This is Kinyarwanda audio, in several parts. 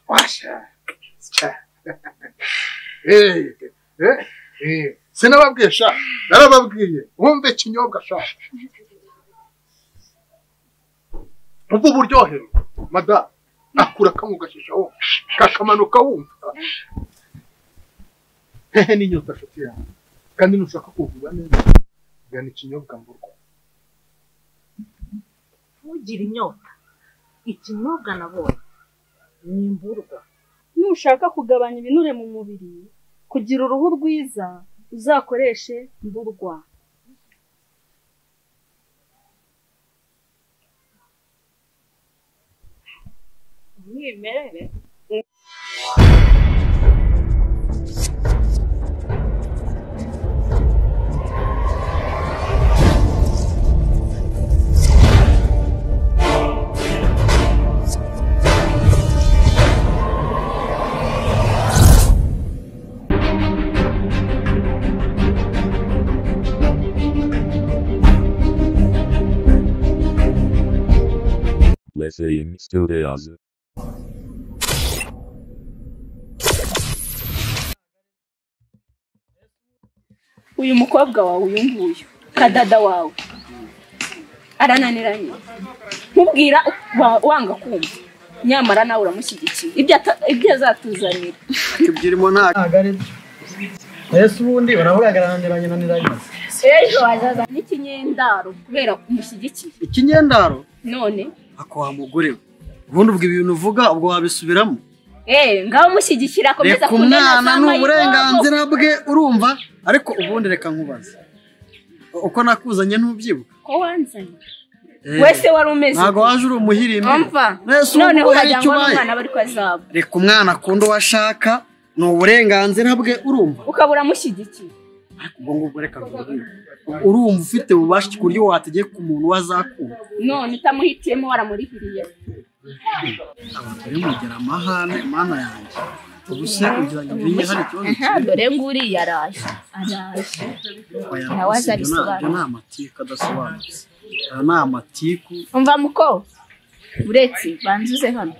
Washa. Sinababwiye sha. Narababwiye. Wumve ikinyobwa sha. Ubu buryohero. Mada. Akura kamugashisha wo. Kakamanuka wumva. Ni nyota shoti ya. Kandi nushaka kuvuga neza. Gana ikinyobwa mburwa. Ugira inyota. Ikinyobwa nabonye. Ni imburwa. Nushaka kugabanya ibinure mu mubiri, kugira uruhu rwiza, uzakoreshe imburwa. Mwimerere. Listening Studios. Uyu mukobwa wawe uyu nguyu, kadada wawe arananiranye. Nkubwira wanga kumva. Nyamara nawe uramushyigikiye. Ibyo azatuzanira. Kibyirimo ntagare. Yesu ubundi uravuga arananiranye. Ejo azaza n'ikinyendaro kubera umushyigikiye. Ikinyendaro? None ako wa mugore. Ubundi ubwo ibintu uvuga ubwo wabisubiramo. Ngaho mushyigikira komeza kunena n'uburenganzira bwe urumva ariko ubundi reka nkubaza. Uko nakuzanye ntubyibuka? Ko wanzanye. Wese wari umeze. Ntago waje uri umuhirime. None urajya ngo umwana bari kwazaba. Reka umwana akunda washaka n'uburenganzira bwe urumva. Ukabura mushyigikiye. Ubwo ngubwo reka nkubwire. Urumva ufite ububasha kuryo wategeka umuntu wazakunda. None utamuhitiyemo waramurihiriye. Abagore mugira amahane mana yanjye. Ubuse kugira ngo binye hari ikibazo. Dore nguri yaraje. Araje. Nawaza bisobanura. Nta matiko adasobanutse. Nta matiko. Umva muko. Uretse banzuze hano.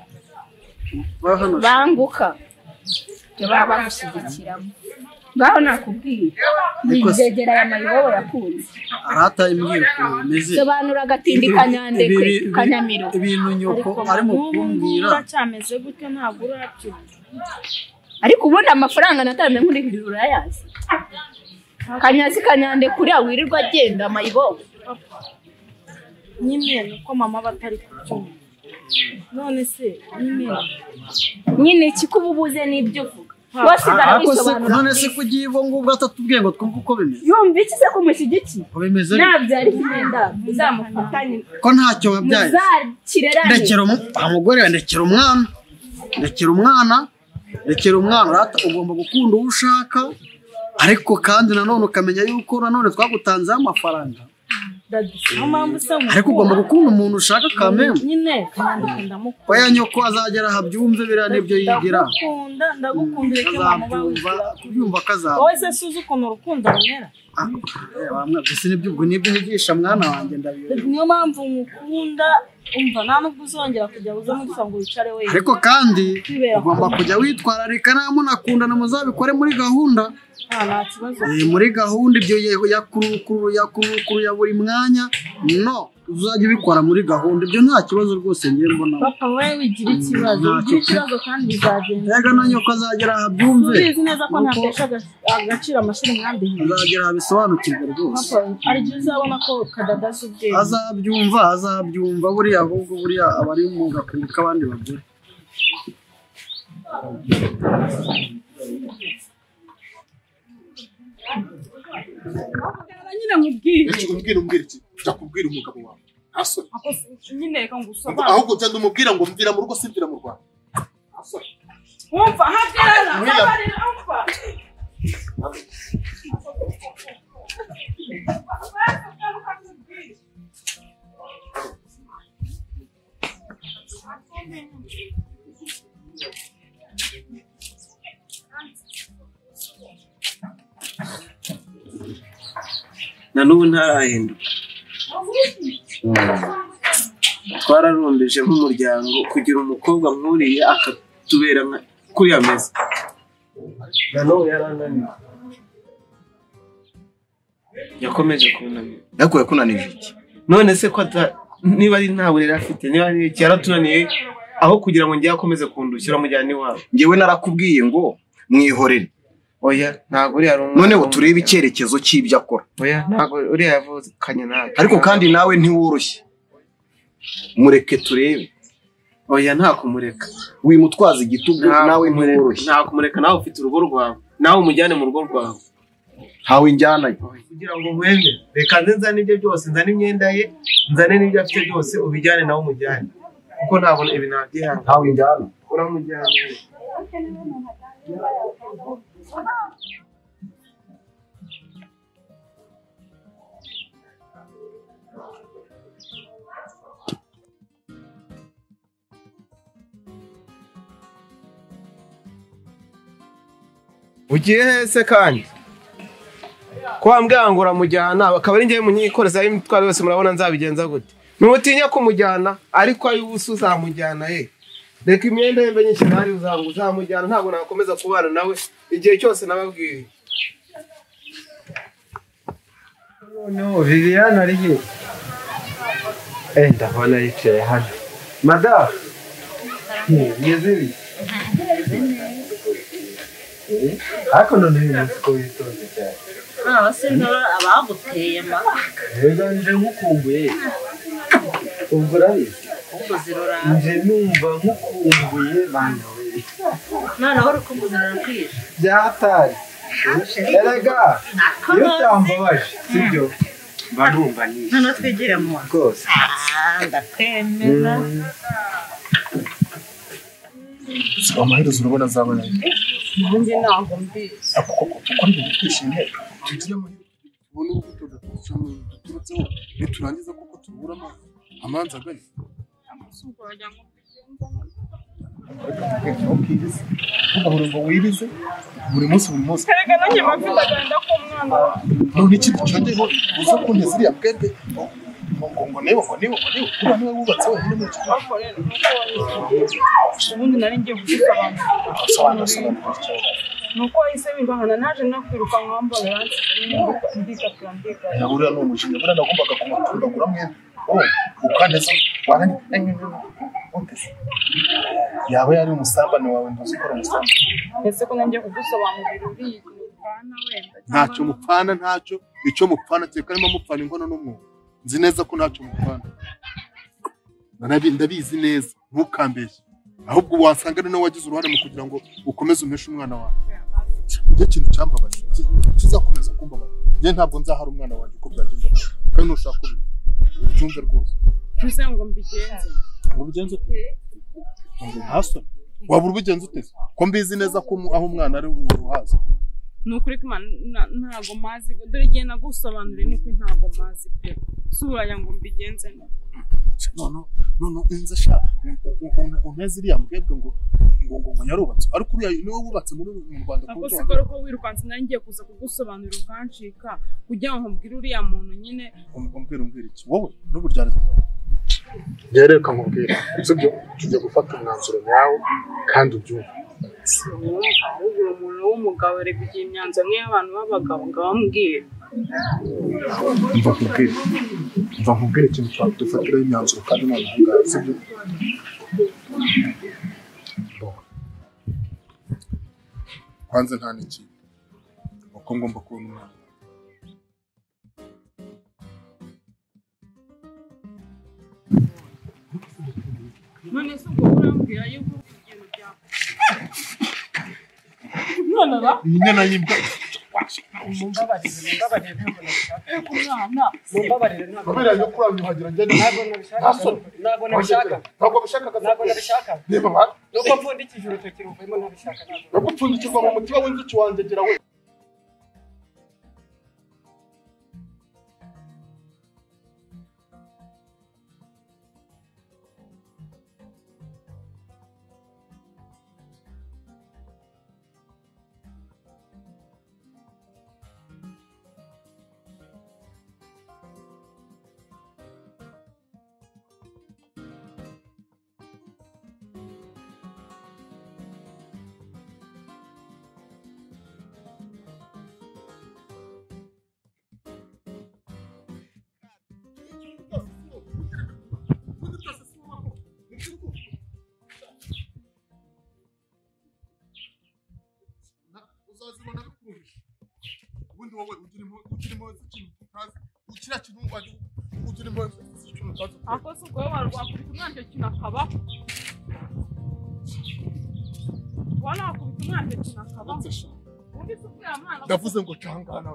Banguka. Baba bamushyigikiramo. Ngaho nakubwiye. Nigegera ya mayibobo yakunze. Arata imbwira ko bimeze. Sobanura gatindi kanyandekwe kanyamiro. Ibintu nyoko arimo kumbwira. Cyameze gute ntabwo urapyo. Ariko ubundi amafaranga natanze muri hirura yazi. Kanyazi kanyande kuri awirirwa agenda mayibobo. Nyine nuko mama batari kucyuma. None se nyine ikikububuze n'ibyo uvuga. Bose barabisobanura. None se kugiye ivo ngubwo atatubwiye ngo twumve uko bimeze. Yumva iki se kumushyigikiye? Ko bimeze. Nabyari kimenda uzamufatanye. Ko ntacyo wabyaye. Muzakirerane. Ndekera umugore ndekera umwana. Ndekera umwana rata ugomba gukunda uwo ushaka ariko kandi nanone ukamenya yuko nanone twagutanzeho amafaranga. Ariko ugomba gukunda umuntu ushaka kameme. Nyine kandi ndamukunda. Oya nyoko azagera habyumve bira nibyo yigira. Ndagukunda reke mama kubyumva kazaba. Wowe se suzi ukuntu urukundo rumera. Bisi nibyo nyigisha mwana wanjye ndabiyo. Niyo mpamvu ngukunda umva nta nubwo uzongera kujya uza muri sango wicare wenyine. Ariko kandi ugomba kujya witwararika namwe nakundana muzabikore muri gahunda. Nta kibazo. Muri gahunda ibyo yakurukuru ya buri mwanya no uzajya ubikora muri gahunda ibyo nta kibazo rwose ngiye mbona. Papa wewe wigira ikibazo kandi bizagenda. Yega nanyo ko azagera abyumve. Ubizi neza ko ntakesha agaciro amashuri mwambi. Azagera abisobanukirwe rwose. Papa ari byo uzabona ko kadadaza ubwenge. Azabyumva buriya ahubwo buriya abari mu gakungu k'abandi bagore. Nyine nkubwire. Umbwira iki? Ndakubwira umugabo wawe. Asore. Nyine reka ngusaba. Ahubwo cyane umubwira ngo mvira mu rugo simvira mu Rwanda. Asore. Umva hagerana. Umva. Na n'ubu ntarahinduka. twararumbeje nk'umuryango kugira umukobwa nk'uriya akatubera kuriya meza nanone yarananiwe yakomeje kunanira ariko yakunanije iki none se ko niba ari nta burere afite niba ari iki yaratunaniye aho kugira ngo njye akomeze kundushyira mujyane iwabo ngewe narakubwiye ngo mwihorere oya ntabwo uriya ari none ngo turebe icyerekezo cy'ibyo akora oya ntabwo uriya yavukanye natwe ariko kandi nawe ntiworoshye mureke turebe oya nta kumureka wimutwaza igitugu nawe ntiworoshye nta kumureka nawe ufite urugo rwawe nawe umujyane mu rugo rwawe ntawe njyanayo kugira ngo nkwemere reka nze nzane ibyo byose nzane imyenda ye nzane n'ibyo afite byose ubijyane nawe umujyane kuko ntabona ibi nabyihanga ntawe njyana uramujyane ugiye hese kandi ko wambwira ngo uramujyana akaba ari njyewe munyikoreza imitwaro yose murabona nzabigenza gute ntimutinya kumujyana ariko ayo ubusa uzamujyana ye reka imyenda ye mbe nyinshi ntari uzamujyana ntabwo nakomeza kubana nawe igihe cyose nababwiye noneho Viviane ari he ndabona yicaye hano madamu ngeze bite ariko noneho uyu munsi ko witonze cyane abaguteye ma rega nje nkukumbuye ubwo urabizi nje numva nkukumbuye bana we noneho uri kumuzanira kwisha byatari erega iyo utambabaje sibyo mba numva nyinshi noneho twigire mu rwose ndakwemera amaherezo urabona azabona nanjye ntabwo mbizi kuko ibintu twishimye tugira amahirwe tubone urubuto duturutseho niturangiza kuko tuburamo amanza agari ugahora ngo wirize buri munsi erega nanjye mafite agenda k'umwana none ikindi cyongeyeho uza kunte ziriya bwede ngo niba uriya niwe wubatse wenyine muri iki gihugu ubundi nari ngiye kugusobanurira nuko wahise wimbahana naje nakwiruka nkambona ndikatira uriya ni umujinya buriya nagombaga kumutundagura mwene ukaneza yaba yari umusambane wawe ntuzi ko ari umusambane ese ko nanjye kugusobanurira uriya mupfana wenda ntacyo mupfana ntacyo icyo mupfana kereka arimo mupfana inkono n'umwuga nzi neza ko ntacyo mupfana ndabizi neza ntukambeshye ahubwo wasanga ari nawe wagize uruhare mu kugira ngo ukomeze umeshe umwana wawe njye ikintu cyambabaje kizakomeza kumbabaza njye ntabwo nzahara umwana wanjye uko byagenda kandi nushaka kubimenya ubyumve rwose ntuse ngo mbigenze ntasoni waba ubigenza uteze ko mbizi neza ko aho umwana ari uruhaza ni ukuri ko ntabwo mazi dore igihe nagusobanuriye nuko ntabwo mazi pe sura ngo mbigenze none inze sha uneze iriya mbwebwe ngo yarubatse ariko uriya niwe wubatse mu Rwanda ako sikoro ko wirukanse nari ngiye kuza kugusobanurira ukancika kugira ngo mbwire uriya muntu nyine umbwira iki wowe n'uburyarezi reka nkubwira sibyo tujye gufata umwanzuro nyawo kandi ubyumve ahubwo umuntu w'umugabo ari kugira imyanzuro nk'iy'abantu b'abagabo ngo bamubwire mva nkubwire ikintu twadufatiraho imyanzuro kandi none ahangaha sibyo kwanza nta n'ikintu uko ngomba kubona umwana none se ubwo urambwira yuko ibintu byawe none ba inyana y'imbwa mumbabarire ntabwo nabishaka mumbabarire ntabwo kubera yo kuranyuhagira njye ntabwo nabishaka niba ba nuko mpfundikije urutoki ruvuyemo ntabishaka no gupfundikirwa mu mutiba w'inzuki wanjye gira we wowe ugirimo ikintu utazi ukira kintu waje ugirimo ikintu utazi ako se ubwo wakubita umwana icyo kintu akabaho wala wakubita umwana icyo kintu akabaho ndavuze ngo cangana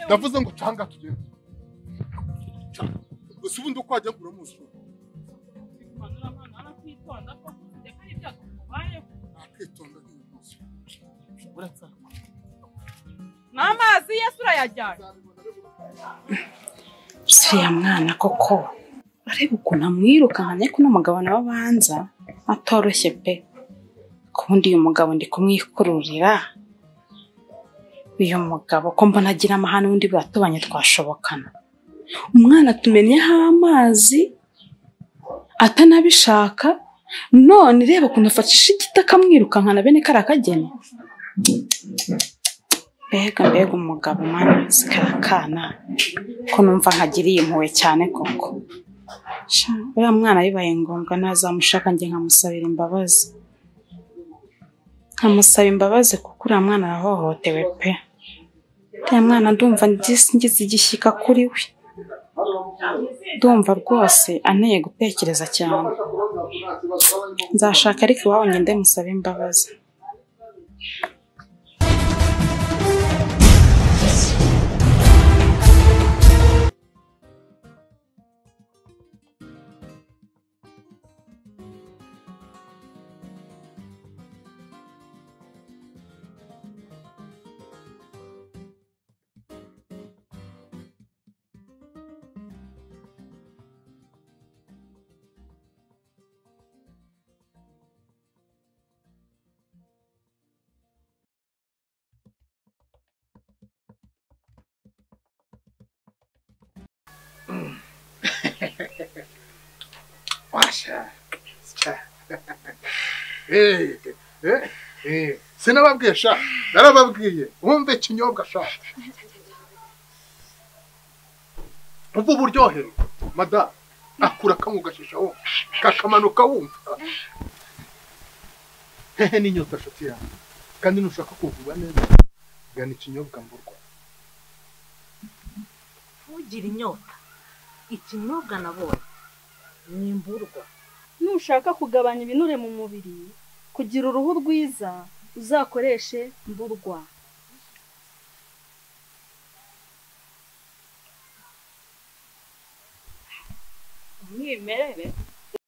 ndavuze ngo canga tugende gusa ubundi uko wajya kugura muzi kwitonda ko ndeka ibyo kubayeho akitonda n'umunsi uretse n'amazi yesu urayajyana siriya mwana koko areba ukuntu amwirukankanye ko n'umugabo nawe abanza atoroshye pe kubundi uyu mugabo ndi kumwikururira uyu mugabo ko mbona agira amahane ubundi bwatubanye twashobokana umwana tumenyeho amazi atanabishaka none reba ukuntu afatisha igiti akamwirukankana bene kariya kageni mbega umugabo mwana zikarakana ko numva nkagiriye impuhwe cyane koko uriya mwana bibaye ngombwa nazamushaka njye nkamusabira imbabazi kuko uriya mwana arahohotewe pe uriya mwana ndumva ngize igishyika kuri we ndumva rwose anteye gutekereza cyane nzashaka ariko iwabo ngende musabe imbabazi Washa. Sinababwiye sha. Narababwiye. Wumve ikinyobwa sha. Ubu buryohero. Mada akura kamugashisha wo. Kakamanuka wumva. Hehe ni nyota shoti ya. Kandi nushaka kuvuga neza. Gana ikinyobwa mburwa. Ugira inyota. Ikinyobwa nabonye. Ni imburwa. Nushaka kugabanya ibinure mu mubiri kugira uruhu rwiza uzakoreshe mburwa. Umwimerere